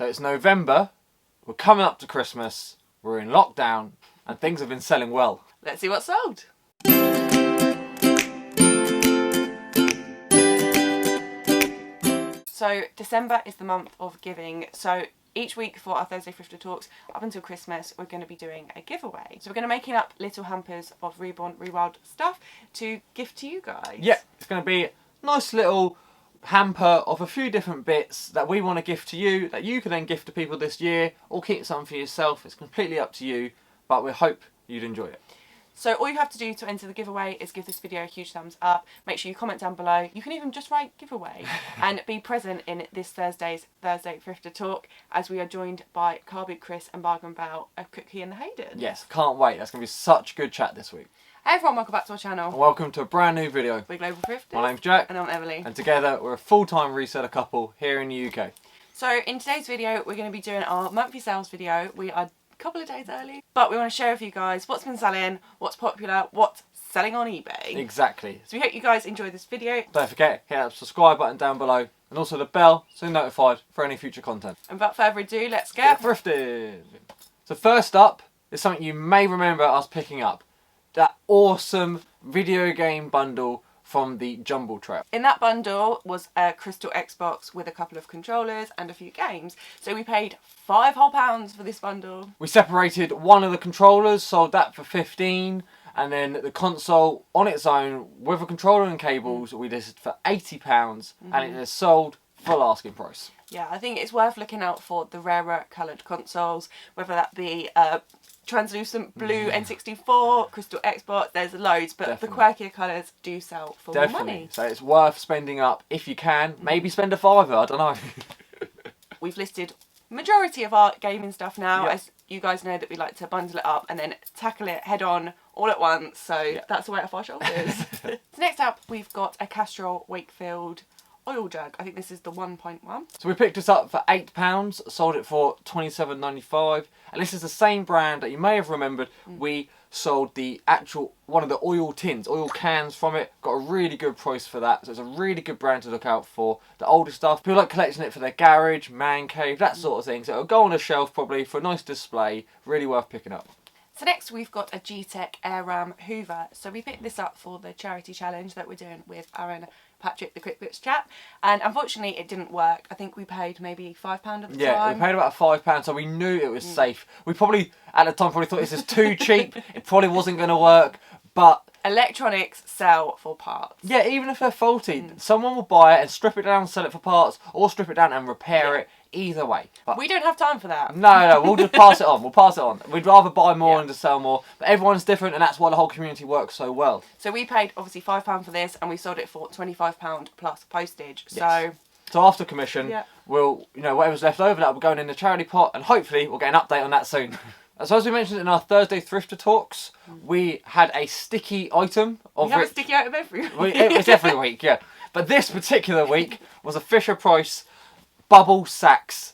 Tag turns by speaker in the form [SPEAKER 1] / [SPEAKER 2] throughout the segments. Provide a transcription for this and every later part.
[SPEAKER 1] So it's November, we're coming up to Christmas, we're in lockdown, and things have been selling well.
[SPEAKER 2] Let's see what's sold. So December is the month of giving. So each week for our Thursday Thrifter Talks, up until Christmas, we're going to be doing a giveaway. So we're going to be making up little hampers of Reborn, Rewild stuff to gift to you guys.
[SPEAKER 1] Yeah, it's going to be a nice little hamper of a few different bits that we want to gift to you, that you can then gift to people this year, or keep some for yourself. It's completely up to you, but we hope you'd enjoy it.
[SPEAKER 2] So all you have to do to enter the giveaway is give this video a huge thumbs up. Make sure you comment down below. You can even just write giveaway and be present in this Thursday's Thursday Thrifter Talk, as we are joined by Carby, Chris and Bargain Bell of Cookie and the Hayden.
[SPEAKER 1] Yes, can't wait. That's going to be such a good chat this week.
[SPEAKER 2] Hey everyone, welcome back to our channel.
[SPEAKER 1] And welcome to a brand new video.
[SPEAKER 2] We're Global Thrifters.
[SPEAKER 1] My name's Jack.
[SPEAKER 2] And I'm Emily.
[SPEAKER 1] And together we're a full-time reseller couple here in the UK.
[SPEAKER 2] So in today's video, we're going to be doing our monthly sales video. We are couple of days early, but we want to share with you guys what's been selling, what's popular, what's selling on eBay.
[SPEAKER 1] Exactly.
[SPEAKER 2] So we hope you guys enjoy this video.
[SPEAKER 1] Don't forget, hit that subscribe button down below and also the bell so you're notified for any future content.
[SPEAKER 2] And without further ado, let's get
[SPEAKER 1] thrifted. So first up is something you may remember us picking up. That awesome video game bundle from the Jumble Trap.
[SPEAKER 2] In that bundle was a crystal Xbox with a couple of controllers and a few games. So we paid £5 whole for this bundle.
[SPEAKER 1] We separated one of the controllers, sold that for 15, and then the console on its own with a controller and cables we listed for £80, and it is sold full asking price.
[SPEAKER 2] Yeah, I think it's worth looking out for the rarer coloured consoles, whether that be translucent blue N64, crystal Xbox, there's loads, but the quirkier colours do sell for more money.
[SPEAKER 1] So it's worth spending up if you can. Maybe spend a £5, I don't know.
[SPEAKER 2] We've listed majority of our gaming stuff now, as you guys know that we like to bundle it up and then tackle it head on all at once, so that's the weight off our shoulders. So next up we've got a Castrol Wakefield oil jug. I think this is the 1.1.
[SPEAKER 1] So we picked this up for £8, sold it for £27.95, and this is the same brand that you may have remembered. We sold the actual one of the oil tins, oil cans from it. Got a really good price for that, so it's a really good brand to look out for. The older stuff, people like collecting it for their garage, man cave, that sort of thing. So it'll go on a shelf probably for a nice display. Really worth picking up.
[SPEAKER 2] So next we've got a G-Tech Air Ram Hoover. So we picked this up for the charity challenge that we're doing with Aaron, Patrick, the Quick Bits chap, and unfortunately it didn't work. I think we paid maybe £5 at the time.
[SPEAKER 1] Yeah, we paid about £5, so we knew it was safe. We probably, at the time, thought this is too cheap. It probably wasn't going to work, but
[SPEAKER 2] electronics sell for parts.
[SPEAKER 1] Yeah, even if they're faulty, someone will buy it and strip it down and sell it for parts, or strip it down and repair it. Either way. But
[SPEAKER 2] we don't have time for that.
[SPEAKER 1] No, we'll just pass it on. We'll pass it on. We'd rather buy more and just sell more. But everyone's different, and that's why the whole community works so well.
[SPEAKER 2] So we paid obviously £5 for this, and we sold it for £25 plus postage. Yes.
[SPEAKER 1] So after commission, we'll, whatever's left over, that will be going in the charity pot, and hopefully we'll get an update on that soon. So as we mentioned in our Thursday Thrifter Talks, we had a sticky item. We
[SPEAKER 2] have a sticky item every week.
[SPEAKER 1] It's every week, yeah. But this particular week was a Fisher-Price Bubble Sacks,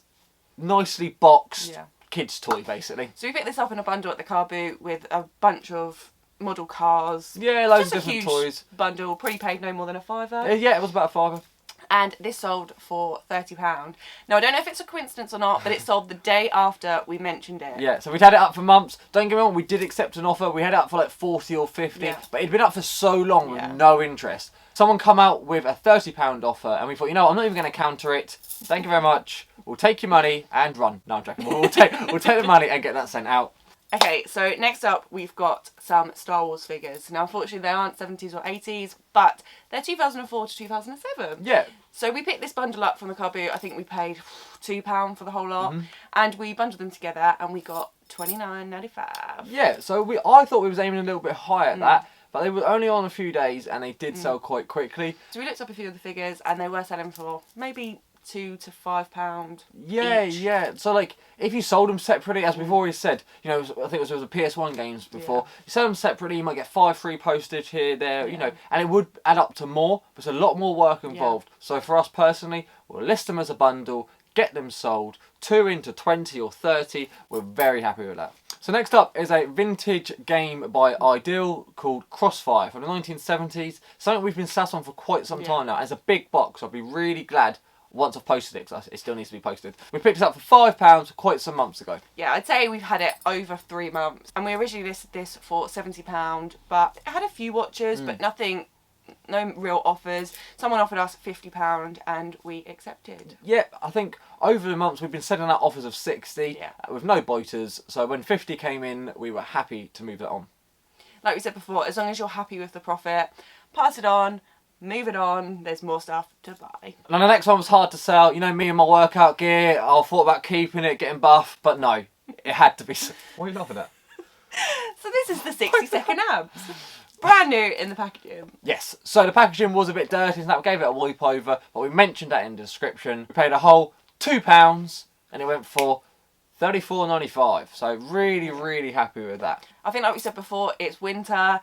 [SPEAKER 1] nicely boxed kids toy, basically.
[SPEAKER 2] So we picked this up in a bundle at the car boot with a bunch of model cars.
[SPEAKER 1] Yeah, loads of different toys.
[SPEAKER 2] Bundle, probably paid no more than £5.
[SPEAKER 1] Yeah, it was about £5.
[SPEAKER 2] And this sold for £30. Now, I don't know if it's a coincidence or not, but it sold the day after we mentioned it.
[SPEAKER 1] Yeah, so we'd had it up for months. Don't get me wrong, we did accept an offer. We had it up for like 40 or 50, but it'd been up for so long with no interest. Someone come out with a £30 offer, and we thought, I'm not even going to counter it. Thank you very much. We'll take your money and run. No, I'm joking. We'll take the money and get that sent out.
[SPEAKER 2] Okay, so next up we've got some Star Wars figures. Now, unfortunately, they aren't 70s or 80s, but they're 2004 to 2007.
[SPEAKER 1] Yeah. So
[SPEAKER 2] we picked this bundle up from the car boot. I think we paid £2 for the whole lot, and we bundled them together, and we got £29.95.
[SPEAKER 1] Yeah, so I thought we was aiming a little bit higher at that, but they were only on a few days, and they did sell quite quickly.
[SPEAKER 2] So we looked up a few of the figures, and they were selling for maybe £2 to £5
[SPEAKER 1] each. Yeah. So like, if you sold them separately, as we've already said, I think it was the PS1 games before. You sell them separately, you might get 5 free postage here, there, and it would add up to more. But there's a lot more work involved. So for us personally, we'll list them as a bundle, get them sold, 2 into 20 or 30. We're very happy with that. So next up is a vintage game by Ideal called Crossfire from the 1970s. Something we've been sat on for quite some time now. It's a big box. I'd be really glad once I've posted it, because it still needs to be posted. We picked it up for £5 quite some months ago.
[SPEAKER 2] Yeah, I'd say we've had it over 3 months. And we originally listed this for £70, but it had a few watches, but nothing, no real offers. Someone offered us £50 and we accepted.
[SPEAKER 1] Yeah, I think over the months we've been sending out offers of 60 with no boiters. So when 50 came in, we were happy to move that on.
[SPEAKER 2] Like we said before, as long as you're happy with the profit, pass it on, move it on, there's more stuff to buy.
[SPEAKER 1] And the next one was hard to sell. You know, me and my workout gear, I thought about keeping it, getting buff, but no, it had to be. What are you laughing at?
[SPEAKER 2] So this is the 60-second abs. Brand new in the packaging.
[SPEAKER 1] Yes, so the packaging was a bit dirty, so that gave it a wipe over, but we mentioned that in the description. We paid a whole £2 and it went for $34.95. So really, really happy with that.
[SPEAKER 2] I think like we said before, it's winter.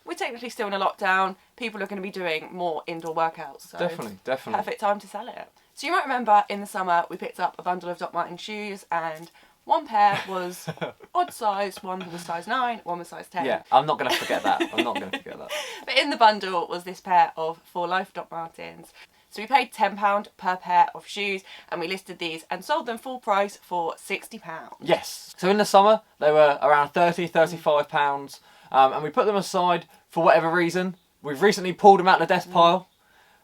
[SPEAKER 2] We're technically still in a lockdown. People are going to be doing more indoor workouts. So
[SPEAKER 1] Definitely.
[SPEAKER 2] perfect time to sell it. So you might remember in the summer we picked up a bundle of Doc Martens shoes, and one pair was odd size, one was size 9, one was size 10.
[SPEAKER 1] Yeah, I'm not going to forget that.
[SPEAKER 2] But in the bundle was this pair of For Life Doc Martens. So we paid £10 per pair of shoes, and we listed these and sold them full price for £60.
[SPEAKER 1] Yes. So in the summer, they were around £30-35, and we put them aside for whatever reason. We've recently pulled them out of the desk pile,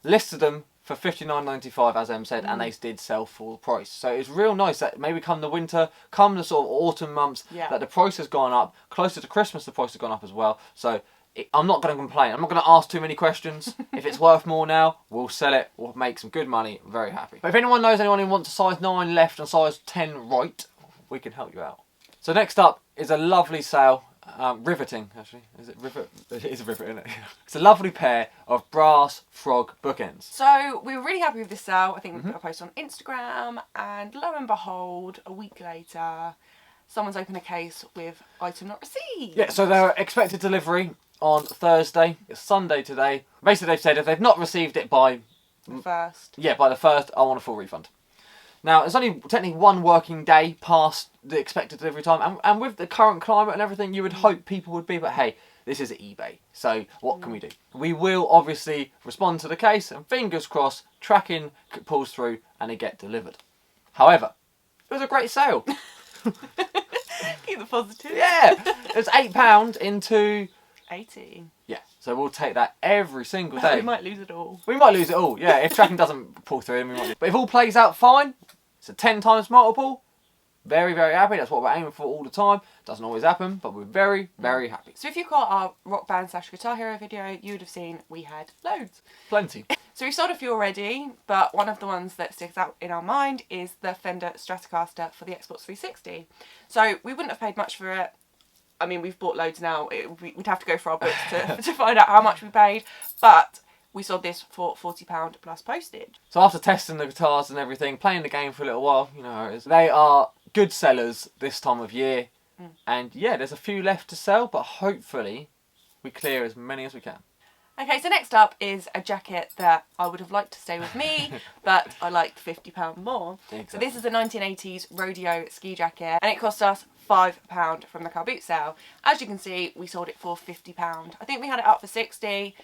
[SPEAKER 1] listed them for $59.95, as Em said, and they did sell full price. So it's real nice that maybe come the winter, come the sort of autumn months, that the price has gone up. Closer to Christmas, the price has gone up as well. So I'm not going to complain. I'm not going to ask too many questions. If it's worth more now, we'll sell it. We'll make some good money. I'm very happy. But if anyone knows anyone who wants a size 9 left and size 10 right, we can help you out. So next up is a lovely sale. Riveting, actually. Is it rivet? It is a rivet, isn't it? It's a lovely pair of brass frog bookends.
[SPEAKER 2] So we were really happy with this sale. I think we put a post on Instagram, and lo and behold, a week later, someone's opened a case with item not received.
[SPEAKER 1] Yeah, so they're expected delivery on Thursday. It's Sunday today. Basically, they've said if they've not received it by
[SPEAKER 2] the 1st.
[SPEAKER 1] Yeah, by the 1st, I want a full refund. Now, it's only technically 1 working day past the expected delivery time, and with the current climate and everything, you would hope people would be, but hey, this is eBay, so what can we do? We will obviously respond to the case, and fingers crossed, tracking pulls through and they get delivered. However, it was a great sale.
[SPEAKER 2] Keep the positive.
[SPEAKER 1] Yeah, it's £8 into
[SPEAKER 2] 18.
[SPEAKER 1] Yeah, so we'll take that every single day.
[SPEAKER 2] We might lose it all.
[SPEAKER 1] We might lose it all, yeah. If tracking doesn't pull through, we might. But if all plays out fine, it's a 10 times multiple. Very, very happy. That's what we're aiming for all the time. Doesn't always happen, but we're very, very happy.
[SPEAKER 2] So if you caught our Rock Band / Guitar Hero video, you would have seen we had loads.
[SPEAKER 1] Plenty.
[SPEAKER 2] So we sold a few already, but one of the ones that sticks out in our mind is the Fender Stratocaster for the Xbox 360. So we wouldn't have paid much for it. I mean, we've bought loads now. We'd have to go for our books to find out how much we paid. But we sold this for £40 plus postage.
[SPEAKER 1] So after testing the guitars and everything, playing the game for a little while, you know how it is. They are good sellers this time of year. And yeah, there's a few left to sell, but hopefully we clear as many as we can.
[SPEAKER 2] Okay, so next up is a jacket that I would have liked to stay with me, but I liked £50 more.
[SPEAKER 1] Exactly.
[SPEAKER 2] So this is a 1980s rodeo ski jacket, and it cost us £5 from the car boot sale. As you can see, we sold it for £50. I think we had it up for 60,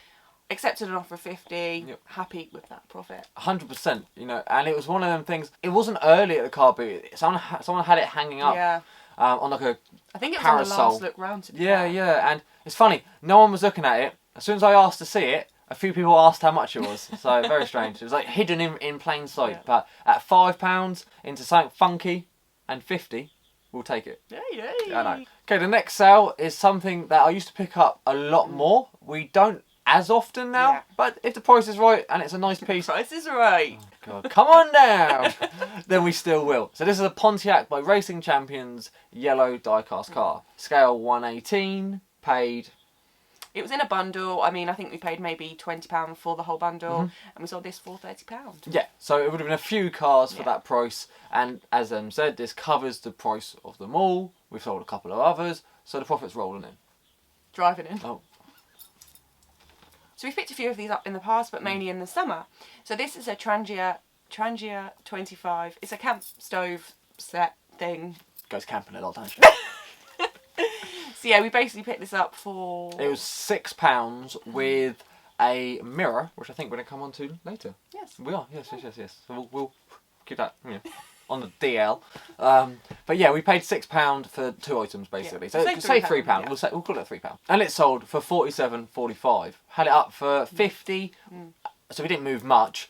[SPEAKER 2] accepted an offer of 50, happy with that profit.
[SPEAKER 1] 100%, you know, and it was one of them things, it wasn't early at the car boot, someone had it hanging up on like a
[SPEAKER 2] I think it was
[SPEAKER 1] parasol.
[SPEAKER 2] on the last look round to be fair.
[SPEAKER 1] Yeah, and it's funny, no one was looking at it. As soon as I asked to see it, a few people asked how much it was, so very strange. It was like hidden in plain sight, but at £5 into something funky and 50, we'll take it.
[SPEAKER 2] Yeah.
[SPEAKER 1] I know. Okay, the next sale is something that I used to pick up a lot more. We don't as often now, but if the price is right and it's a nice piece.
[SPEAKER 2] Price is right.
[SPEAKER 1] Oh, God, come on down. Then we still will. So this is a Pontiac by Racing Champions yellow die-cast car. Scale 118, paid.
[SPEAKER 2] It was in a bundle. I mean, I think we paid maybe £20 for the whole bundle, and we sold this for £30.
[SPEAKER 1] Yeah, so it would have been a few cars for that price, and as said, this covers the price of them all. We've sold a couple of others, so the profit's rolling in.
[SPEAKER 2] Driving in.
[SPEAKER 1] Oh.
[SPEAKER 2] So we've picked a few of these up in the past, but mainly in the summer. So this is a Trangia 25. It's a camp stove set thing.
[SPEAKER 1] Goes camping a lot, don't you?
[SPEAKER 2] So yeah, we basically picked this up for...
[SPEAKER 1] It was £6 with a mirror, which I think we're going to come on to later.
[SPEAKER 2] Yes.
[SPEAKER 1] We are, yes. So we'll keep that on the DL. But yeah, we paid £6 for 2 items basically. So say £3. Yeah. We'll call it £3. And it sold for 47.45. Had it up for 50. So we didn't move much.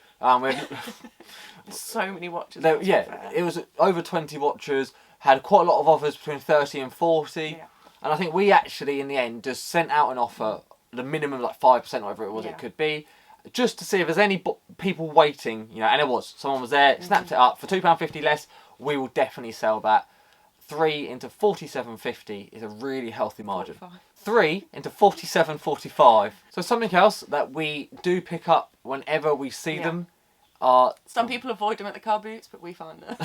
[SPEAKER 2] So many watches.
[SPEAKER 1] It was over 20 watches. Had quite a lot of offers between 30 and 40. Yeah. And I think we actually, in the end, just sent out an offer, the minimum like 5%, whatever it was it could be, just to see if there's any people waiting, and there was. Someone was there, snapped it up for £2.50 less. We will definitely sell that. 3 into 47.50 is a really healthy margin.
[SPEAKER 2] 45.
[SPEAKER 1] 3 into 47.45. So something else that we do pick up whenever we see them are...
[SPEAKER 2] Some people avoid them at the car boots, but we find them.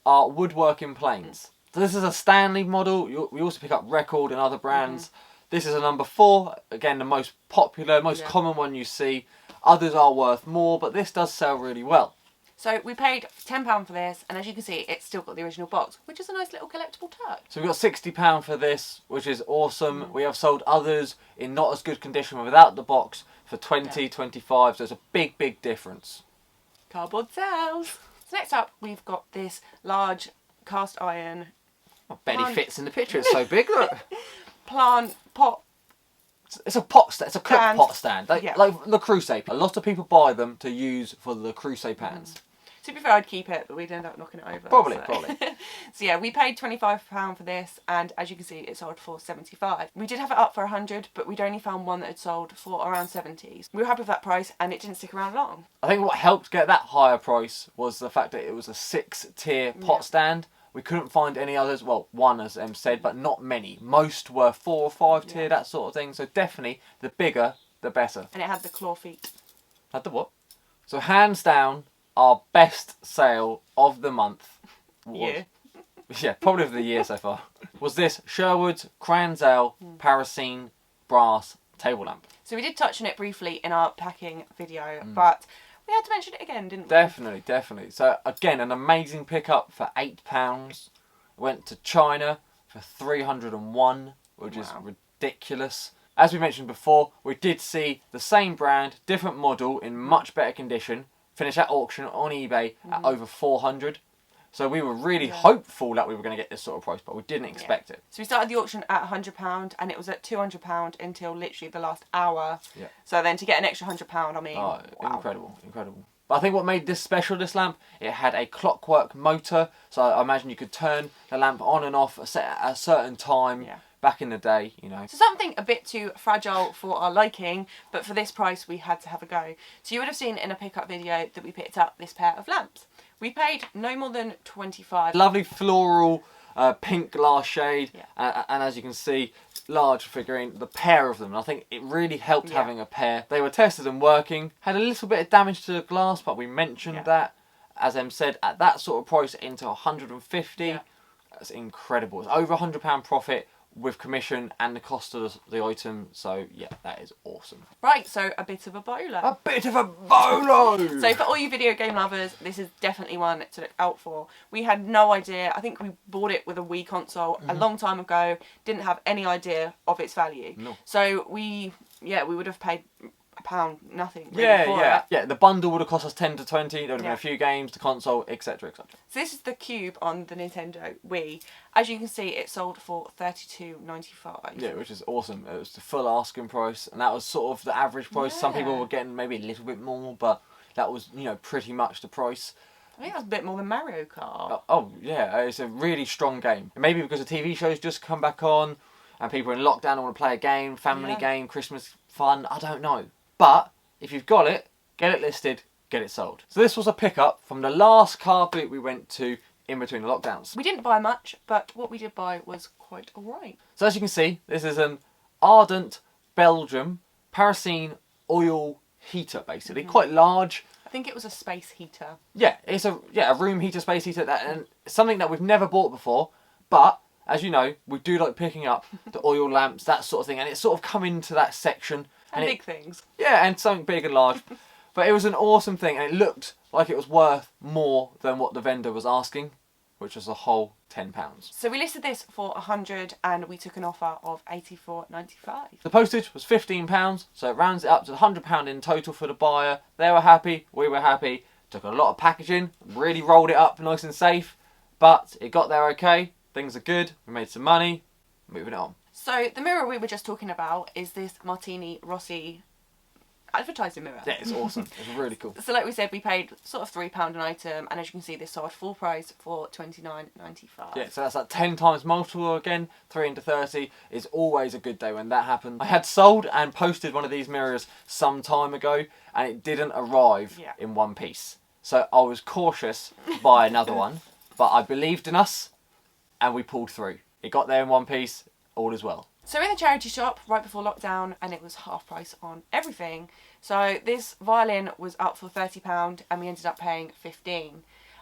[SPEAKER 1] are woodworking planes. So this is a Stanley model. We also pick up Record and other brands. This is a number 4. Again, the most popular, most common one you see. Others are worth more, but this does sell really well.
[SPEAKER 2] So we paid £10 for this, and as you can see, it's still got the original box, which is a nice little collectible touch.
[SPEAKER 1] So we've got £60 for this, which is awesome. We have sold others in not as good condition without the box for 20, 25. So it's a big, big difference.
[SPEAKER 2] Cardboard sells. So next up, we've got this large cast iron.
[SPEAKER 1] I bet he fits in the picture. It's so big, look.
[SPEAKER 2] Pot.
[SPEAKER 1] It's a pot stand. It's a cook pot stand. Like Le Creuset. A lot of people buy them to use for the Le Creuset pans.
[SPEAKER 2] To be fair, I'd keep it, but we'd end up knocking it over.
[SPEAKER 1] Probably.
[SPEAKER 2] So yeah, we paid £25 for this, and as you can see, it sold for £75. We did have it up for £100, but we'd only found one that had sold for around £70. We were happy with that price, and it didn't stick around long.
[SPEAKER 1] I think what helped get that higher price was the fact that it was a 6-tier pot stand. We couldn't find any others. Well, one, as Em said, but not many. Most were 4 or 5 tier, that sort of thing. So definitely, the bigger, the better.
[SPEAKER 2] And it had the claw feet.
[SPEAKER 1] Had the what? So hands down, our best sale of the month was... Yeah, probably of the year so far. Was this Sherwood's Cranzel Paraffin Brass Table Lamp. So
[SPEAKER 2] we did touch on it briefly in our packing video, but... we had to mention it again, didn't we?
[SPEAKER 1] Definitely. So again, an amazing pickup for £8. Went to China for 301, which is ridiculous. As we mentioned before, we did see the same brand, different model in much better condition, finish at auction on eBay at over 400. So we were really hopeful that we were going to get this sort of price, but we didn't expect it.
[SPEAKER 2] So we started the auction at £100 and it was at £200 until literally the last hour. Yeah. So then to get an extra £100, I mean, wow.
[SPEAKER 1] Incredible. But I think what made this special, this lamp, it had a clockwork motor. So I imagine you could turn the lamp on and off at a certain time. Back in the day, So
[SPEAKER 2] something a bit too fragile for our liking, but for this price we had to have a go. So you would have seen in a pickup video that we picked up this pair of lamps. We paid no more than 25.
[SPEAKER 1] Lovely floral pink glass shade, and as you can see, large figurine, the pair of them. And I think it really helped having a pair. They were tested and working, had a little bit of damage to the glass, but we mentioned that. As Em said, at that sort of price into 150, that's incredible. It's over £100 profit with commission and the cost of the item, so yeah, that is awesome.
[SPEAKER 2] Right, so a bit of a BOLO.
[SPEAKER 1] A bit of a BOLO!
[SPEAKER 2] So for all you video game lovers, this is definitely one to look out for. We had no idea. I think we bought it with a Wii console a long time ago, didn't have any idea of its value. No. So we would have paid £1, nothing really for it.
[SPEAKER 1] Yeah, the bundle would have cost us 10 to 20, there would have been a few games, the console, etc, etc.
[SPEAKER 2] So this is the cube on the Nintendo Wii. As you can see, it sold for $32.95.
[SPEAKER 1] Yeah, which is awesome. It was the full asking price, and that was sort of the average price. Some people were getting maybe a little bit more, but that was, pretty much the price.
[SPEAKER 2] I think that's a bit more than Mario Kart.
[SPEAKER 1] Oh yeah, it's a really strong game. Maybe because the TV show's just come back on, and people are in lockdown and want to play a game, family game, Christmas fun, I don't know. But if you've got it, get it listed, get it sold. So this was a pickup from the last car boot we went to in between the lockdowns.
[SPEAKER 2] We didn't buy much, but what we did buy was quite alright.
[SPEAKER 1] So as you can see, this is an Ardent Belgium Paraffin oil heater, basically. Quite large.
[SPEAKER 2] I think it was a space heater.
[SPEAKER 1] Yeah, it's a room heater, space heater, and something that we've never bought before, but as you know, we do like picking up the oil lamps, that sort of thing, and it's sort of come into that section.
[SPEAKER 2] And big things.
[SPEAKER 1] Yeah, and something big and large. But it was an awesome thing, and it looked like it was worth more than what the vendor was asking. which was a whole £10.
[SPEAKER 2] So we listed this for 100 and we took an offer of 84.95.
[SPEAKER 1] The postage was £15, so it rounds it up to £100 in total for the buyer. They were happy, we were happy. Took a lot of packaging, really rolled it up nice and safe, but it got there okay. Things are good, we made some money, moving it on.
[SPEAKER 2] So the mirror we were just talking about is this Martini Rossi advertising mirror.
[SPEAKER 1] Yeah, it's awesome. It's really cool.
[SPEAKER 2] So like we said, we paid sort of £3 an item, and as you can see, this sold full price for $29.95.
[SPEAKER 1] Yeah, so that's like 10 times multiple again. 3 into 30 is always a good day when that happens. I had sold and posted one of these mirrors some time ago, and it didn't arrive in one piece. So I was cautious to buy another one, but I believed in us, and we pulled through. It got there in one piece, all is well.
[SPEAKER 2] So in the charity shop right before lockdown, and it was half price on everything. So this violin was up for £30 and we ended up paying $15.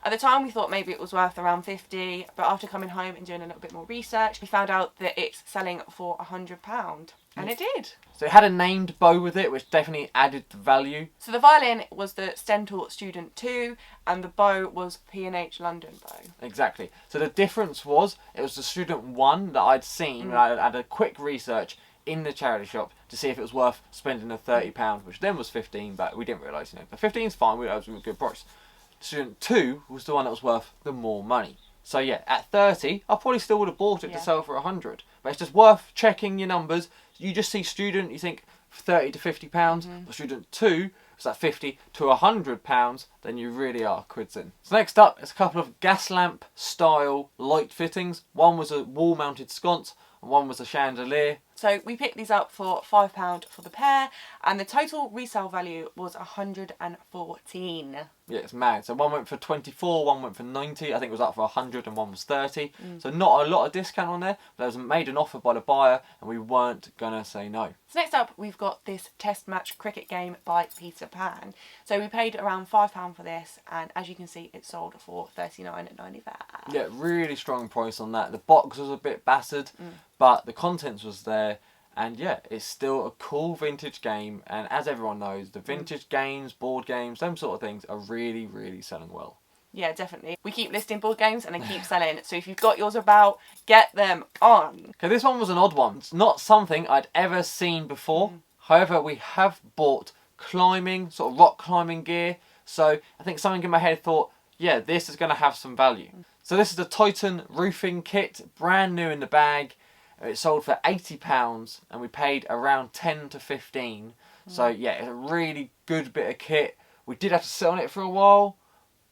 [SPEAKER 2] At the time we thought maybe it was worth around $50, but after coming home and doing a little bit more research, we found out that it's selling for £100. And it did.
[SPEAKER 1] So it had a named bow with it, which definitely added the value.
[SPEAKER 2] So the violin was the Stentor Student 2 and the bow was P&H London bow.
[SPEAKER 1] Exactly. So the difference was, it was the Student 1 that I'd seen, and I had a quick research in the charity shop to see if it was worth spending the £30, which then was 15, but we didn't realise, but 15's fine, that was a good price. Student 2 was the one that was worth the more money. So yeah, at 30, I probably still would have bought it to sell for 100. But it's just worth checking your numbers. You just see student, you think 30 to £50. But student 2, it's like 50 to £100. Then you really are quids in. So next up is a couple of gas lamp style light fittings. One was a wall mounted sconce and one was a chandelier.
[SPEAKER 2] So we picked these up for £5 for the pair, and the total resale value was 114.
[SPEAKER 1] Yeah, it's mad. So one went for 24, one went for 90. I think it was up for 100 and one was 30. So not a lot of discount on there, but it was made an offer by the buyer and we weren't gonna say no.
[SPEAKER 2] So next up, we've got this test match cricket game by Peter Pan. So we paid around £5 for this, and as you can see, it sold for $39.95.
[SPEAKER 1] Yeah, really strong price on that. The box was a bit battered, but the contents was there. And yeah, it's still a cool vintage game. And as everyone knows, the vintage games, board games, them sort of things are really, really selling well.
[SPEAKER 2] Yeah, definitely. We keep listing board games and they keep selling. So if you've got yours about, get them on.
[SPEAKER 1] Okay, this one was an odd one. It's not something I'd ever seen before. However, we have bought climbing, sort of rock climbing gear. So I think something in my head thought, yeah, this is going to have some value. So this is the Titan roofing kit, brand new in the bag. It sold for £80 and we paid around 10 to 15. So yeah, it's a really good bit of kit. We did have to sit on it for a while,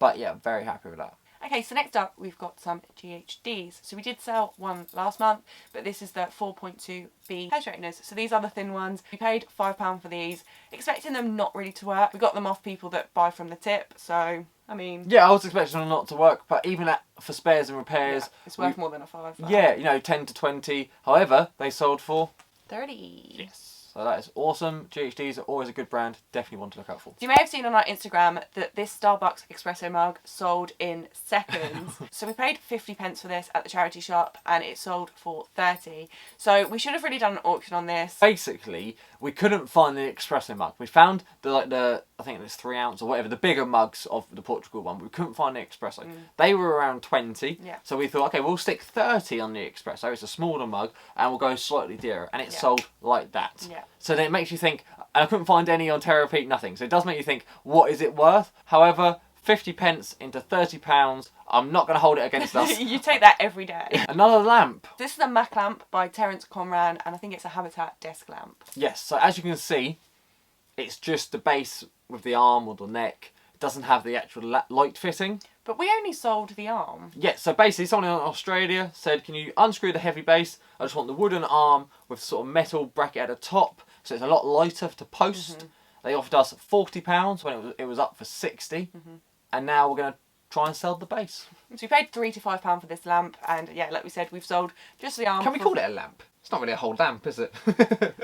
[SPEAKER 1] but yeah, I'm very happy with that.
[SPEAKER 2] Okay, so next up we've got some GHDs. So we did sell one last month, but this is the 4.2B hair straighteners. So these are the thin ones. We paid £5 for these, expecting them not really to work. We got them off people that buy from the tip, so I mean... Yeah,
[SPEAKER 1] I was expecting them not to work, but even for spares and repairs...
[SPEAKER 2] it's worth more than a £5.
[SPEAKER 1] Yeah, 10 to 20. However, they sold for...
[SPEAKER 2] 30.
[SPEAKER 1] Yes. So that is awesome. GHDs are always a good brand. Definitely one to look out for.
[SPEAKER 2] So you may have seen on our Instagram that this Starbucks espresso mug sold in seconds. So we paid 50p for this at the charity shop and it sold for 30. So we should have really done an auction on this.
[SPEAKER 1] Basically, we couldn't find the espresso mug. We found the I think it was 3 ounce or whatever, the bigger mugs of the Portugal one. But we couldn't find the espresso. They were around 20.
[SPEAKER 2] Yeah.
[SPEAKER 1] So we thought, okay, we'll stick 30 on the espresso. It's a smaller mug and we'll go slightly dearer. And it sold like that.
[SPEAKER 2] Yeah.
[SPEAKER 1] So then it makes you think, and I couldn't find any on Terapeat, nothing. So it does make you think, what is it worth? However, 50p into £30, I'm not going to hold it against us.
[SPEAKER 2] You take that every day.
[SPEAKER 1] Another lamp.
[SPEAKER 2] This is a Mac lamp by Terence Conran, and I think it's a Habitat desk lamp.
[SPEAKER 1] Yes, so as you can see, it's just the base with the arm or the neck. It doesn't have the actual light fitting.
[SPEAKER 2] But we only sold the arm.
[SPEAKER 1] Yeah, so basically someone in Australia said, can you unscrew the heavy base? I just want the wooden arm with sort of metal bracket at the top, so it's a lot lighter to post. They offered us £40 when it was up for 60, and now we're going to try and sell the base.
[SPEAKER 2] So we paid £3 to £5 for this lamp, and yeah, like we said, we've sold just the arm.
[SPEAKER 1] Can we call it a lamp? It's not really a whole lamp, is it?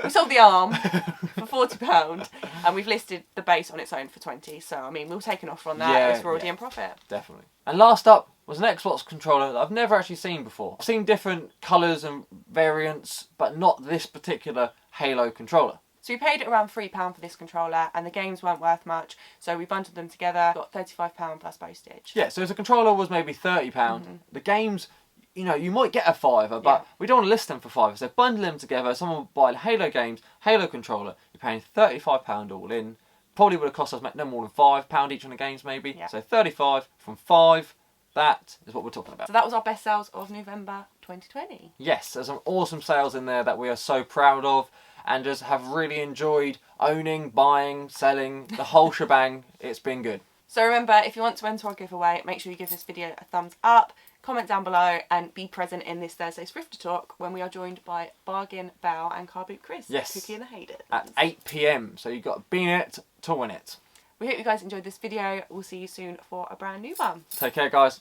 [SPEAKER 2] We sold the arm for £40, and we've listed the base on its own for 20. So I mean, we'll take an offer on that as we're already in profit.
[SPEAKER 1] Definitely. And last up was an Xbox controller that I've never actually seen before. I've seen different colours and variants, but not this particular Halo controller.
[SPEAKER 2] So we paid around £3 for this controller, and the games weren't worth much, so we bundled them together, got £35 plus postage.
[SPEAKER 1] Yeah, so if the controller was maybe £30, the games, you know, you might get a fiver, but we don't want to list them for £5. So bundle them together. Someone will buy Halo games, Halo controller. You're paying £35 all in. Probably would have cost us no more than £5 each on the games, maybe.
[SPEAKER 2] Yeah.
[SPEAKER 1] So 35 from 5. That is what we're talking about.
[SPEAKER 2] So that was our best sales of November 2020.
[SPEAKER 1] Yes, there's some awesome sales in there that we are so proud of, and just have really enjoyed owning, buying, selling, the whole shebang. It's been good.
[SPEAKER 2] So remember, if you want to enter our giveaway, make sure you give this video a thumbs up, comment down below, and be present in this Thursday Thrifter Talk when we are joined by Bargain Belle and Car Boot Chris.
[SPEAKER 1] Yes.
[SPEAKER 2] Cookie and the Haters.
[SPEAKER 1] At 8 PM, so you've got to be in it to win it.
[SPEAKER 2] We hope you guys enjoyed this video. We'll see you soon for a brand new one.
[SPEAKER 1] Take care, guys.